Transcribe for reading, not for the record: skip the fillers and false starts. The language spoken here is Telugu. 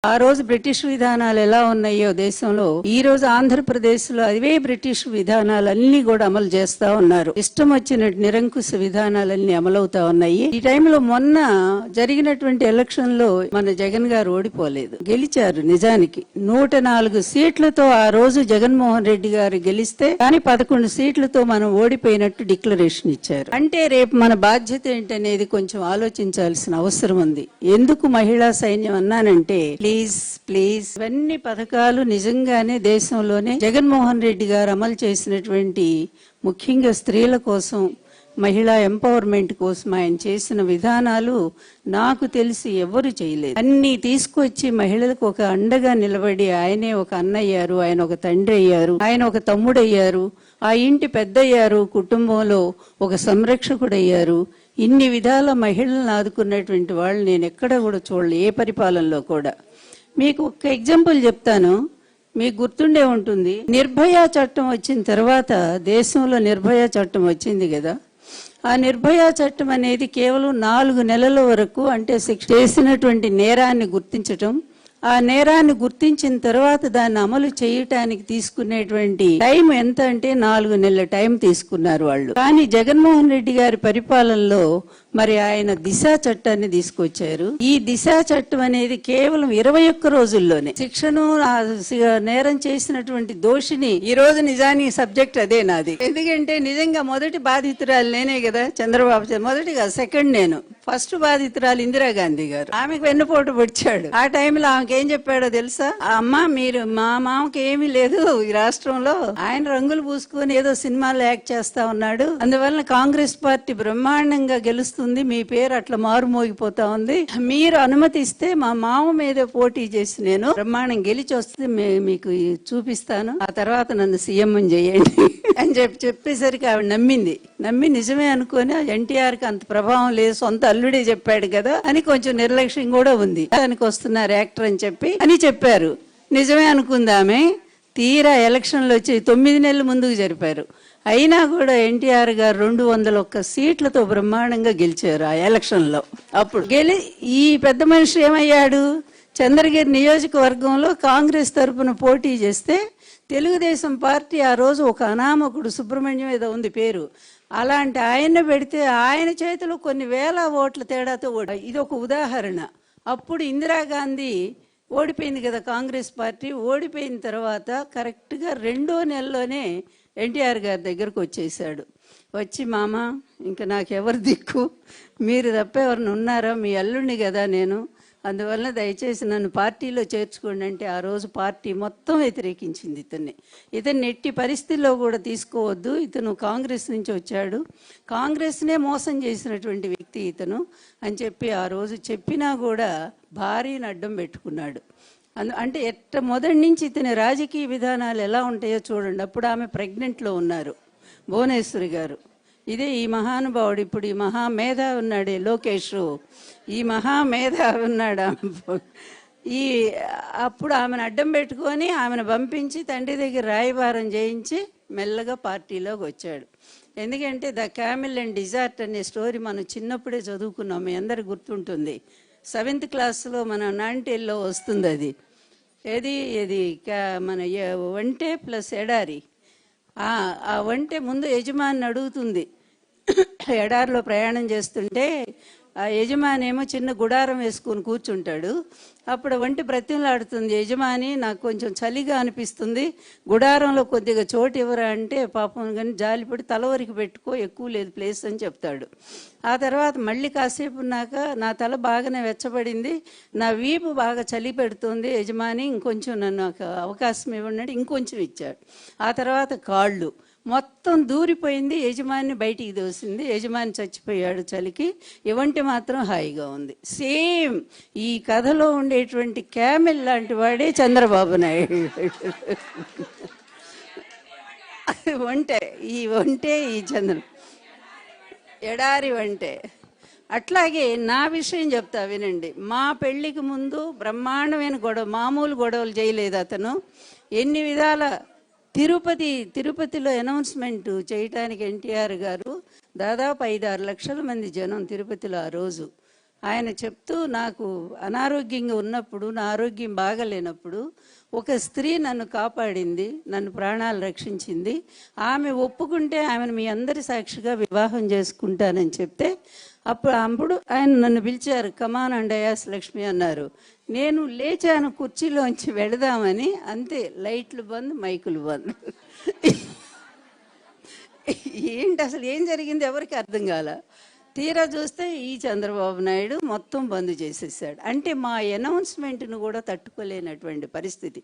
ఆ రోజు బ్రిటిష్ విధానాలు ఎలా ఉన్నాయో దేశంలో, ఈ రోజు ఆంధ్రప్రదేశ్ లో అవే బ్రిటిష్ విధానాలన్నీ కూడా అమలు చేస్తా ఉన్నారు. ఇష్టం వచ్చినట్టు నిరంకుశ విధానాలన్నీ అమలవుతా ఉన్నాయి. ఈ టైంలో మొన్న జరిగినటువంటి ఎలక్షన్ లో మన జగన్ గారు ఓడిపోలేదు, గెలిచారు. నిజానికి 104 సీట్లతో ఆ రోజు జగన్మోహన్ రెడ్డి గారు గెలిస్తే, కానీ 11 సీట్లతో మనం ఓడిపోయినట్టు డిక్లరేషన్ ఇచ్చారు. అంటే రేపు మన బాధ్యత ఏంటనేది కొంచెం ఆలోచించాల్సిన అవసరం ఉంది. ఎందుకు మహిళా సైన్యం అన్నానంటే, ప్లీజ్ ఇవన్నీ పథకాలు నిజంగానే దేశంలోనే జగన్మోహన్ రెడ్డి గారు అమలు చేసినటువంటి, ముఖ్యంగా స్త్రీల కోసం, మహిళా ఎంపవర్మెంట్ కోసం ఆయన చేసిన విధానాలు నాకు తెలిసి ఎవరు చేయలేదు. అన్ని తీసుకొచ్చి మహిళలకు ఒక అండగా నిలబడి, ఆయనే ఒక అన్నయ్యారు, ఆయన ఒక తండ్రి అయ్యారు, ఆయన ఒక తమ్ముడు అయ్యారు, ఆ ఇంటి పెద్దయ్యారు, కుటుంబంలో ఒక సంరక్షకుడయ్యారు. ఇన్ని విధాల మహిళలను ఆదుకున్నటువంటి వాళ్ళు నేను ఎక్కడ కూడా చూడలేదు, ఏ పరిపాలనలో కూడా. మీకు ఒక ఎగ్జాంపుల్ చెప్తాను, మీకు గుర్తుండే ఉంటుంది. నిర్భయ చట్టం వచ్చిన తర్వాత దేశంలో నిర్భయ చట్టం వచ్చింది కదా. ఆ నిర్భయ చట్టం అనేది కేవలం 4 నెలల వరకు, అంటే శిక్ష చేసినటువంటి నేరాన్ని గుర్తించటం, ఆ నేరాన్ని గుర్తించిన తర్వాత దాన్ని అమలు చేయటానికి తీసుకునేటువంటి టైం ఎంత అంటే 4 నెలల టైం తీసుకున్నారు వాళ్ళు. కానీ జగన్మోహన్ రెడ్డి గారి పరిపాలనలో మరి ఆయన దిశా చట్టాన్ని తీసుకొచ్చారు. ఈ దిశా చట్టం అనేది కేవలం 21 రోజుల్లోనే శిక్షను, నేరం చేసినటువంటి దోషిని, ఈ రోజు నిజానికి సబ్జెక్ట్ అదే నాది. ఎందుకంటే నిజంగా మొదటి బాధితురాలు నేనే కదా, చంద్రబాబు మొదటిగా, సెకండ్ నేను, ఫస్ట్ బాధితురాలు ఇందిరాగాంధీ గారు. ఆమెకు వెన్నుపోటు పొడిచాడు. ఆ టైంలో ఆమెకి ఏం చెప్పాడో తెలుసా? అమ్మా, మీరు మా మామకి ఏమీ లేదు ఈ రాష్ట్రంలో, ఆయన రంగులు పూసుకొని ఏదో సినిమాలో యాక్ట్ చేస్తా ఉన్నాడు, అందువల్ల కాంగ్రెస్ పార్టీ బ్రహ్మాండంగా గెలుస్తుంది, మీ పేరు అట్లా మారుమోగిపోతా ఉంది, మీరు అనుమతిస్తే మా మామ మీద పోటీ చేసి నేను బ్రహ్మాండం గెలిచి వస్తే మీకు చూపిస్తాను, ఆ తర్వాత నన్ను సీఎం చేయండి అని చెప్పేసరికి ఆవిడ నమ్మి నిజమే అనుకుని, ఎన్టీఆర్ కి అంత ప్రభావం లేదు, సొంత అల్లుడే చెప్పాడు కదా అని కొంచెం నిర్లక్ష్యం కూడా ఉంది, దానికి వస్తున్నారు యాక్టర్ అని చెప్పారు. నిజమే అనుకుందామే. తీరా ఎలక్షన్లు వచ్చి 9 నెలల ముందుకు జరిపారు. అయినా కూడా ఎన్టీఆర్ గారు 201 సీట్లతో బ్రహ్మాండంగా గెలిచారు ఆ ఎలక్షన్ లో. అప్పుడు ఈ పెద్ద మనిషి ఏమయ్యాడు, చంద్రగిరి నియోజకవర్గంలో కాంగ్రెస్ తరఫున పోటీ చేస్తే, తెలుగుదేశం పార్టీ ఆ రోజు ఒక అనామకుడు, సుబ్రహ్మణ్యం ఏదో ఉంది పేరు, అలాంటి ఆయన్ని పెడితే ఆయన చేతిలో కొన్ని వేల ఓట్ల తేడాతో ఇది ఒక ఉదాహరణ. అప్పుడు ఇందిరాగాంధీ ఓడిపోయింది కదా, కాంగ్రెస్ పార్టీ ఓడిపోయిన తర్వాత కరెక్ట్గా 2వ నెలలోనే ఎన్టీఆర్ గారి దగ్గరకు వచ్చేసాడు. వచ్చి, మామ ఇంకా నాకెవరు దిక్కు, మీరు తప్ప ఎవరిని ఉన్నారా, మీ అల్లుడిని కదా నేను, అందువల్ల దయచేసి నన్ను పార్టీలో చేర్చుకోండి అంటే, ఆ రోజు పార్టీ మొత్తం వ్యతిరేకించింది ఇతన్ని ఎట్టి పరిస్థితుల్లో కూడా తీసుకోవద్దు, ఇతను కాంగ్రెస్ నుంచి వచ్చాడు, కాంగ్రెస్నే మోసం చేసినటువంటి వ్యక్తి ఇతను అని చెప్పి ఆ రోజు చెప్పినా కూడా భారీని అడ్డం పెట్టుకున్నాడు. అంటే మొదటి నుంచి ఇతని రాజకీయ విధానాలు ఎలా ఉంటాయో చూడండి. అప్పుడు ఆమె ప్రెగ్నెంట్లో ఉన్నారు, భువనేశ్వరి గారు. ఇదే ఈ మహానుభావుడు, ఇప్పుడు ఈ మహామేధావి ఉన్నాడే లోకేష్, ఈ మహామేధావి ఉన్నాడు. అప్పుడు ఆమెను అడ్డం పెట్టుకొని ఆమెను పంపించి తండ్రి దగ్గర రాయబారం చేయించి మెల్లగా పార్టీలోకి వచ్చాడు. ఎందుకంటే ద క్యామిల్ అండ్ డిజార్ట్ అనే స్టోరీ మనం చిన్నప్పుడే చదువుకున్నాం, మీ అందరికి గుర్తుంటుంది. 7th క్లాస్లో మన 90లో వస్తుంది అది. ఏది మన ఒంటె ప్లస్ ఎడారి. ఆ ఒంటె ముందు యజమాని అడుగుతుంది, ఎడారిలో ప్రయాణం చేస్తుంటే ఆ యజమాని ఏమో చిన్న గుడారం వేసుకొని కూర్చుంటాడు. అప్పుడు ఒంటి బ్రతిమలాడుతుంది, యజమాని నాకు కొంచెం చలిగా అనిపిస్తుంది, గుడారంలో కొద్దిగా చోటు ఇవ్వరా అంటే, పాపం కానీ జాలిపడి తలవరికి పెట్టుకో, ఎక్కువ లేదు ప్లేస్ అని చెప్తాడు. ఆ తర్వాత మళ్ళీ కాసేపు ఉన్నాక, నా తల బాగానే వెచ్చబడింది, నా వీపు బాగా చలి పెడుతుంది యజమాని, ఇంకొంచెం నన్ను అవకాశం ఇవ్వండి, ఇంకొంచెం ఇచ్చాడు. ఆ తర్వాత కాళ్ళు మొత్తం దూరిపోయింది, యజమాని బయటికి దోసింది, యజమాని చచ్చిపోయాడు చలికి, ఇవంటి మాత్రం హాయిగా ఉంది. సేమ్ ఈ కథలో ఉండేటువంటి క్యామెల్ లాంటి వాడే చంద్రబాబు నాయుడు. ఒంటే ఈ ఎడారి వంటే. అట్లాగే నా విషయం చెప్తా వినండి. మా పెళ్లికి ముందు బ్రహ్మాండమైన మామూలు గొడవలు చేయలేదు అతను. ఎన్ని విధాల తిరుపతిలో అనౌన్స్మెంట్ చేయటానికి ఎన్టీఆర్ గారు దాదాపు 5-6 లక్షల మంది జనం తిరుపతిలో ఆ రోజు ఆయన చెప్తూ, నాకు అనారోగ్యంగా ఉన్నప్పుడు, నా ఆరోగ్యం బాగలేనప్పుడు ఒక స్త్రీ నన్ను కాపాడింది, నన్ను ప్రాణాలు రక్షించింది. ఆమె ఒప్పుకుంటే ఆమెను మీ అందరి సాక్షిగా వివాహం చేసుకుంటానని చెప్తే, అప్పుడు ఆయన నన్ను పిలిచారు. కమాన్ అండ్ అయాస్ లక్ష్మి అన్నారు. నేను లేచాను కుర్చీలోంచి వెళదామని, అంతే లైట్లు బంద్, మైకులు బంద్. ఏంటి అసలు ఏం జరిగింది ఎవరికి అర్థం కాల. తీరా చూస్తే ఈ చంద్రబాబు నాయుడు మొత్తం బంద్ చేసేసాడు. అంటే మా అనౌన్స్మెంట్ను కూడా తట్టుకోలేనటువంటి పరిస్థితి.